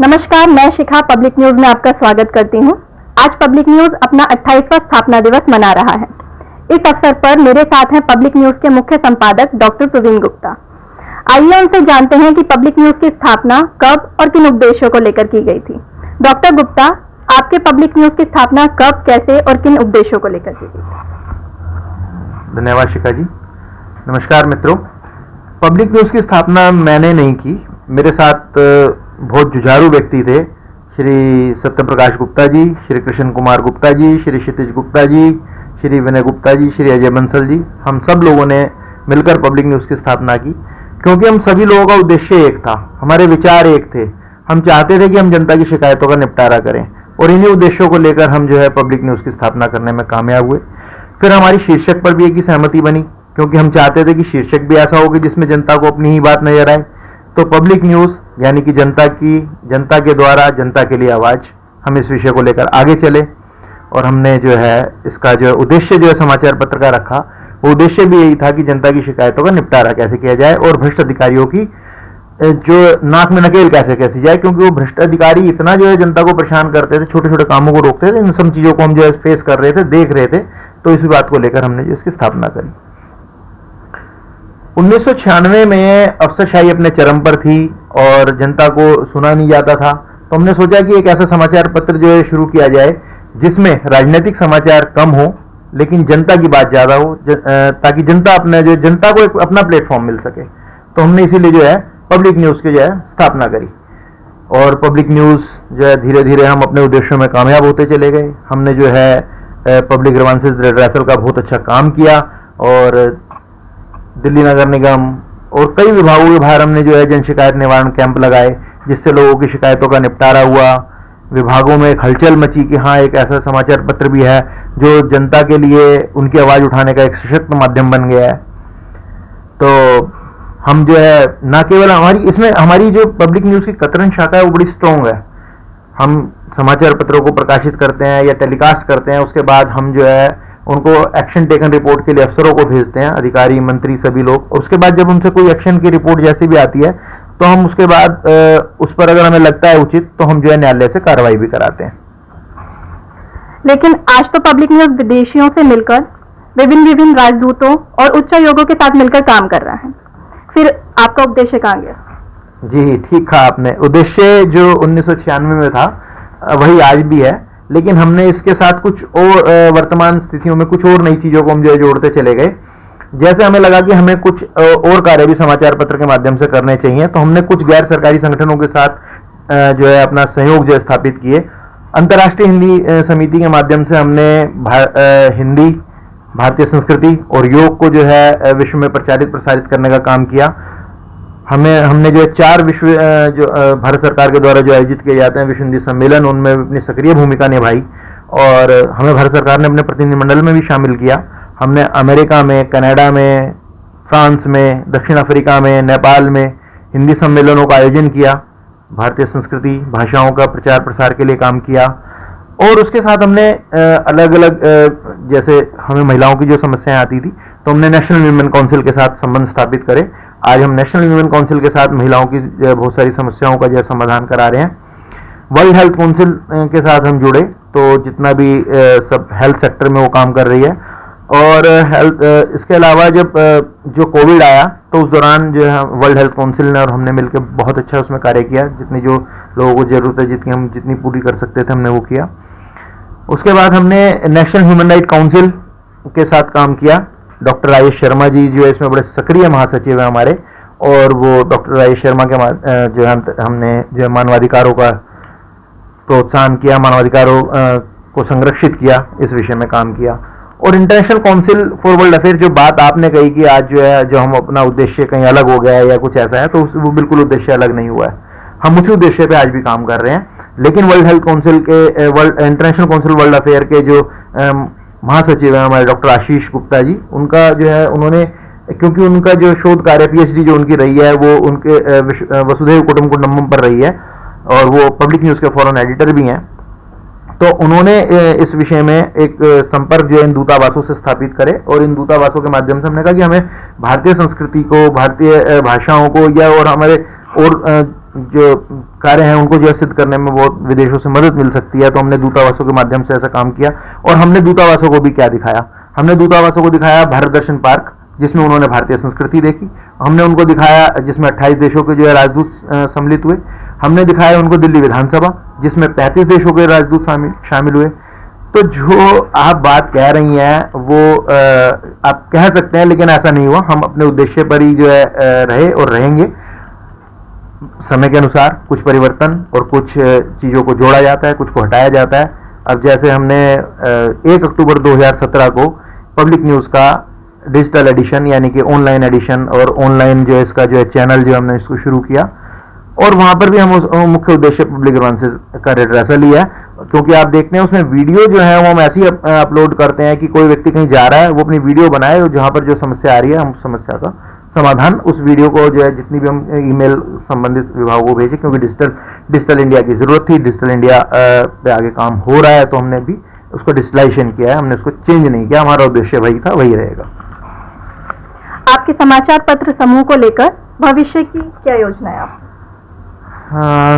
नमस्कार, मैं शिखा public news में आपका स्वागत करती हूं। आज पब्लिक न्यूज अपना 28वां स्थापना दिवस मना रहा है। इस अवसर पर मेरे साथ हैं पब्लिक न्यूज के मुख्य संपादक डॉक्टर प्रवीण गुप्ता। आइए उनसे जानते हैं कि पब्लिक न्यूज की स्थापना कब और किन उद्देश्यों को लेकर की गई थी। डॉक्टर गुप्ता, आपके पब्लिक न्यूज की स्थापना कब, कैसे और किन उद्देश्यों को लेकर की गई? धन्यवाद शिखा जी। नमस्कार मित्रों, पब्लिक न्यूज की स्थापना मैंने नहीं की, मेरे साथ बहुत जुझारू व्यक्ति थे। श्री सत्यप्रकाश गुप्ता जी, श्री कृष्ण कुमार गुप्ता जी, श्री क्षितिज गुप्ता जी, श्री विनय गुप्ता जी, श्री अजय बंसल जी, हम सब लोगों ने मिलकर पब्लिक न्यूज की स्थापना की, क्योंकि हम सभी लोगों का उद्देश्य एक था, हमारे विचार एक थे। हम चाहते थे कि हम जनता की शिकायतों का निपटारा करें और इन्हीं उद्देश्यों को लेकर हम पब्लिक न्यूज की स्थापना करने में कामयाब हुए। फिर हमारी शीर्षक पर भी एक ही सहमति बनी, क्योंकि हम चाहते थे कि शीर्षक भी ऐसा हो कि जिसमें जनता को अपनी ही बात नजर आए। तो पब्लिक न्यूज यानी कि जनता के द्वारा जनता के लिए आवाज, हम इस विषय को लेकर आगे चले और हमने इसका उद्देश्य समाचार पत्र का रखा। वो उद्देश्य भी यही था कि जनता की शिकायतों का निपटारा कैसे किया जाए और भ्रष्ट अधिकारियों की जो नाक में नकेल कैसे कैसी जाए, क्योंकि वो भ्रष्ट अधिकारी इतना जनता को परेशान करते थे, छोटे छोटे कामों को रोकते थे। इन सब चीजों को हम फेस कर रहे थे, देख रहे थे। तो इसी बात को लेकर हमने इसकी स्थापना करी। 1996 में अफसरशाही अपने चरम पर थी और जनता को सुना नहीं जाता था, तो हमने सोचा कि एक ऐसा समाचार पत्र शुरू किया जाए जिसमें राजनीतिक समाचार कम हो लेकिन जनता की बात ज्यादा हो, ताकि जनता को एक अपना प्लेटफॉर्म मिल सके। तो हमने इसीलिए पब्लिक न्यूज की स्थापना करी और पब्लिक न्यूज धीरे धीरे हम अपने उद्देश्यों में कामयाब होते चले गए। हमने पब्लिक ग्रीवेंसेस रिड्रेसल का बहुत अच्छा काम किया और दिल्ली नगर निगम और कई विभागों के बाहर हमने जन शिकायत निवारण कैंप लगाए, जिससे लोगों की शिकायतों का निपटारा हुआ। विभागों में एक हलचल मची कि हाँ, एक ऐसा समाचार पत्र भी है जो जनता के लिए उनकी आवाज उठाने का एक सशक्त माध्यम बन गया है। तो हम ना केवल हमारी जो पब्लिक न्यूज की कतरन शाखा है वो बड़ी स्ट्रॉन्ग है। हम समाचार पत्रों को प्रकाशित करते हैं या टेलीकास्ट करते हैं, उसके बाद हम उनको एक्शन टेकन रिपोर्ट के लिए अफसरों को भेजते हैं, अधिकारी मंत्री सभी लोग। और उसके बाद जब उनसे कोई एक्शन की रिपोर्ट जैसी भी आती है तो हम उसके बाद उस पर अगर हमें लगता है उचित तो हम न्यायालय से कार्रवाई भी कराते हैं। लेकिन आज तो पब्लिक न्यूज विदेशियों से मिलकर विभिन्न राजदूतों और उच्च आयोगों के साथ मिलकर काम कर रहा है, फिर आपका उद्देश्य कहाँ गया? जी ठीक कहा आपने। उद्देश्य जो 1996 में था वही आज भी है, लेकिन हमने इसके साथ कुछ और वर्तमान स्थितियों में कुछ और नई चीजों को हम जोड़ते चले गए। जैसे हमें लगा कि हमें कुछ और कार्य भी समाचार पत्र के माध्यम से करने चाहिए, तो हमने कुछ गैर सरकारी संगठनों के साथ अपना सहयोग स्थापित किए। अंतर्राष्ट्रीय हिंदी समिति के माध्यम से हमने हिंदी, भारतीय संस्कृति और योग को विश्व में प्रसारित करने का काम किया। हमने 4 विश्व भारत सरकार के द्वारा आयोजित किए जाते हैं विश्व हिंदी सम्मेलन, उनमें अपनी सक्रिय भूमिका निभाई और हमें भारत सरकार ने अपने प्रतिनिधिमंडल में भी शामिल किया। हमने अमेरिका में, कनाडा में, फ्रांस में, दक्षिण अफ्रीका में, नेपाल में हिंदी सम्मेलनों का आयोजन किया। भारतीय संस्कृति, भाषाओं का प्रचार प्रसार के लिए काम किया और उसके साथ हमने अलग अलग जैसे हमें महिलाओं की समस्याएं आती थी तो हमने नेशनल वीमेन काउंसिल के साथ संबंध स्थापित करे। आज हम नेशनल वीमेन काउंसिल के साथ महिलाओं की बहुत सारी समस्याओं का समाधान करा रहे हैं। वर्ल्ड हेल्थ काउंसिल के साथ हम जुड़े, तो जितना भी सब हेल्थ सेक्टर में वो काम कर रही है। और इसके अलावा जब जो कोविड आया तो उस दौरान वर्ल्ड हेल्थ काउंसिल ने और हमने मिलकर बहुत अच्छा उसमें कार्य किया। जितनी जो लोगों को जरूरत है, जितनी पूरी कर सकते थे हमने वो किया। उसके बाद हमने नेशनल ह्यूमन राइट काउंसिल के साथ काम किया। डॉक्टर राजेश शर्मा जी इसमें बड़े सक्रिय महासचिव हैं हमारे, और वो डॉक्टर राजेश शर्मा के हमने मानवाधिकारों का प्रोत्साहन किया, मानवाधिकारों को संरक्षित किया, इस विषय में काम किया। और international council for world affair, जो बात आपने कही कि आज जो हम अपना उद्देश्य कहीं अलग हो गया है या कुछ ऐसा है, तो वो बिल्कुल उद्देश्य अलग नहीं हुआ है। हम उसी उद्देश्य पे आज भी काम कर रहे हैं। लेकिन वर्ल्ड हेल्थ काउंसिल के इंटरनेशनल काउंसिल वर्ल्ड अफेयर के जो महासचिव है हमारे डॉक्टर आशीष गुप्ता जी, उनका उन्होंने, क्योंकि उनका शोध कार्य पीएचडी जो उनकी रही है वो उनके वसुधैव कुटुंबकम पर रही है और वो पब्लिक न्यूज के फॉरेन एडिटर भी हैं, तो उन्होंने इस विषय में एक संपर्क इन दूतावासों से स्थापित करे और इन दूतावासों के माध्यम से हमने कहा कि हमें भारतीय संस्कृति को, भारतीय भाषाओं को और हमारे और जो कार्य हैं उनको जो है सिद्ध करने में बहुत विदेशों से मदद मिल सकती है, तो हमने दूतावासों के माध्यम से ऐसा काम किया। और हमने दूतावासों को भी क्या दिखाया, हमने दूतावासों को दिखाया भारत दर्शन पार्क, जिसमें उन्होंने भारतीय संस्कृति देखी। हमने उनको दिखाया जिसमें 28 देशों के जो है राजदूत सम्मिलित हुए। हमने दिखाया उनको दिल्ली विधानसभा, जिसमें 35 देशों के राजदूत शामिल हुए। तो जो आप बात कह रही हैं वो आप कह सकते हैं, लेकिन ऐसा नहीं हुआ। हम अपने उद्देश्य पर ही जो है रहे और रहेंगे। समय के अनुसार कुछ परिवर्तन और कुछ चीज़ों को जोड़ा जाता है, कुछ को हटाया जाता है। अब जैसे हमने 1 अक्टूबर 2017 को पब्लिक न्यूज़ का डिजिटल एडिशन यानी कि ऑनलाइन एडिशन और ऑनलाइन जो है इसका जो है चैनल जो हमने इसको शुरू किया, और वहाँ पर भी हम मुख्य उद्देश्य पब्लिक ग्रीवेंसेस का रेड्रेसल ही है। क्योंकि आप देखते हैं उसमें वीडियो जो है वो हम ऐसी अपलोड करते हैं कि कोई व्यक्ति कहीं जा रहा है, वो अपनी वीडियो बनाए और जहाँ पर जो समस्या आ रही है हम समस्या का समाधान उस वीडियो को जो है जितनी भी हम ईमेल संबंधित विभागों को भेजें, क्योंकि डिजिटल इंडिया की जरूरत थी। डिजिटल इंडिया पे आगे काम हो रहा है, तो हमने भी उसको डिजिटलाइजेशन किया है, हमने उसको चेंज नहीं किया। हमारा उद्देश्य वही था, वही रहेगा। आपके समाचार पत्र समूह को लेकर भविष्य की क्या योजना है आप?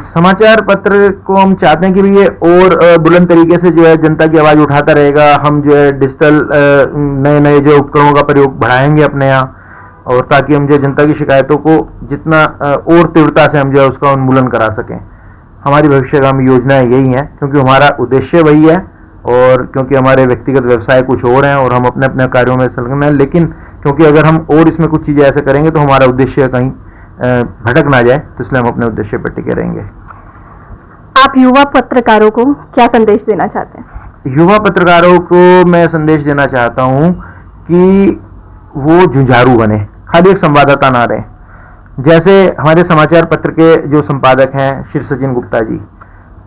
समाचार पत्र को हम चाहते हैं कि ये और बुलंद तरीके से जो है जनता की आवाज़ उठाता रहेगा। हम जो है डिजिटल नए नए जो उपकरणों का प्रयोग बढ़ाएंगे अपने यहाँ, और ताकि हम जो जनता की शिकायतों को जितना और तीव्रता से हम जो है उसका उन्मूलन करा सकें। हमारी भविष्यगामी योजनाएं यही हैं, क्योंकि हमारा उद्देश्य वही है और क्योंकि हमारे व्यक्तिगत व्यवसाय कुछ और हैं और हम अपने अपने कार्यों में संलग्न हैं। लेकिन क्योंकि अगर हम और इसमें कुछ चीज़ें ऐसे करेंगे तो हमारा उद्देश्य कहीं भटक ना जाए, तो इसलिए हम अपने उद्देश्य पर टिके रहेंगे। आप युवा पत्रकारों को क्या संदेश देना चाहते हैं? युवा पत्रकारों को मैं संदेश देना चाहता हूं कि वो जुझारू बने, खाली एक संवाददाता ना रहे। जैसे हमारे समाचार पत्र के जो संपादक हैं श्री सचिन गुप्ता जी,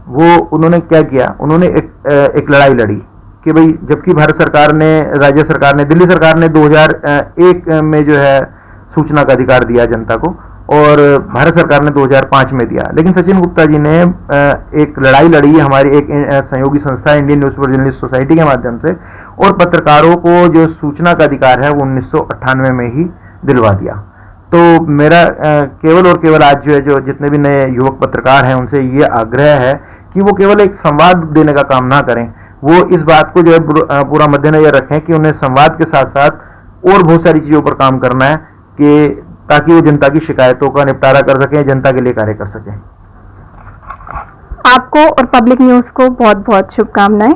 वो उन्होंने क्या किया, उन्होंने एक लड़ाई लड़ी कि भाई जबकि भारत सरकार ने, राज्य सरकार ने, दिल्ली सरकार ने 2001 में जो है सूचना का अधिकार दिया जनता को, और भारत सरकार ने 2005 में दिया। लेकिन सचिन गुप्ता जी ने एक लड़ाई लड़ी हमारी एक सहयोगी संस्था इंडियन न्यूज़पेपर जर्नलिस्ट सोसाइटी के माध्यम से, और पत्रकारों को जो सूचना का अधिकार है वो 1998 में ही दिलवा दिया। तो मेरा केवल और केवल आज जो है जो जितने भी नए युवक पत्रकार हैं उनसे ये आग्रह है कि वो केवल एक संवाद देने का काम ना करें, वो इस बात को जो है पूरा मद्देनजर रखें कि उन्हें संवाद के साथ साथ और बहुत सारी चीज़ों पर काम करना है, कि ताकि वो जनता की शिकायतों का निपटारा कर सकें, जनता के लिए कार्य कर सकें। आपको और पब्लिक न्यूज़ को बहुत बहुत शुभकामनाएं।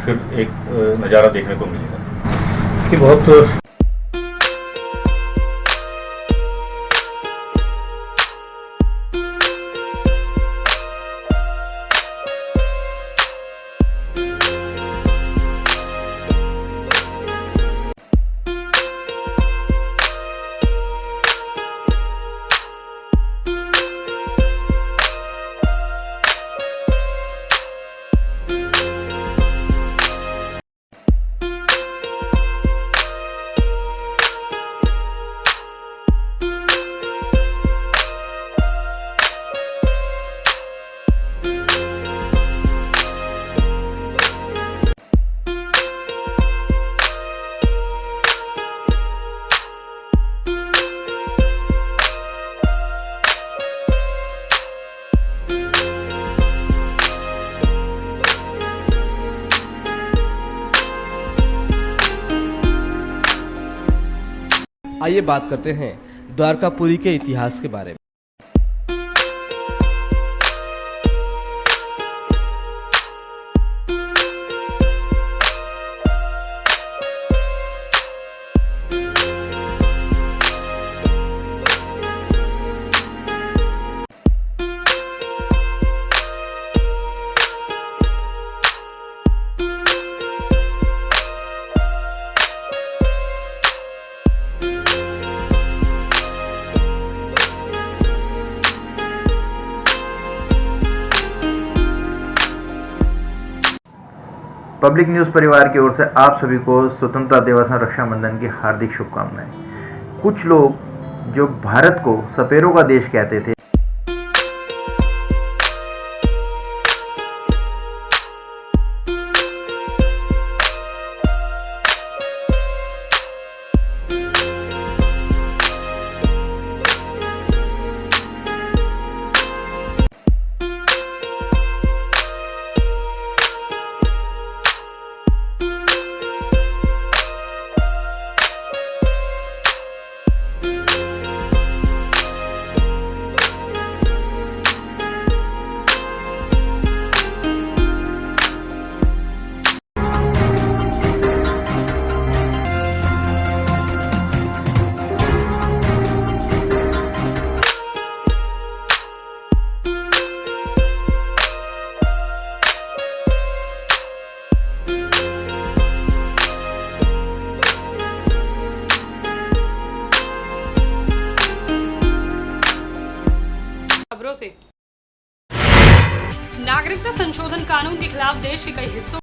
फिर एक नज़ारा देखने को मिलेगा कि बहुत आइए बात करते हैं द्वारकापुरी के इतिहास के बारे में। पब्लिक न्यूज़ परिवार की ओर से आप सभी को स्वतंत्रता दिवस और रक्षाबंधन की हार्दिक शुभकामनाएं। कुछ लोग जो भारत को सपेरों का देश कहते थे। खबरों से नागरिकता संशोधन कानून के खिलाफ देश के कई हिस्सों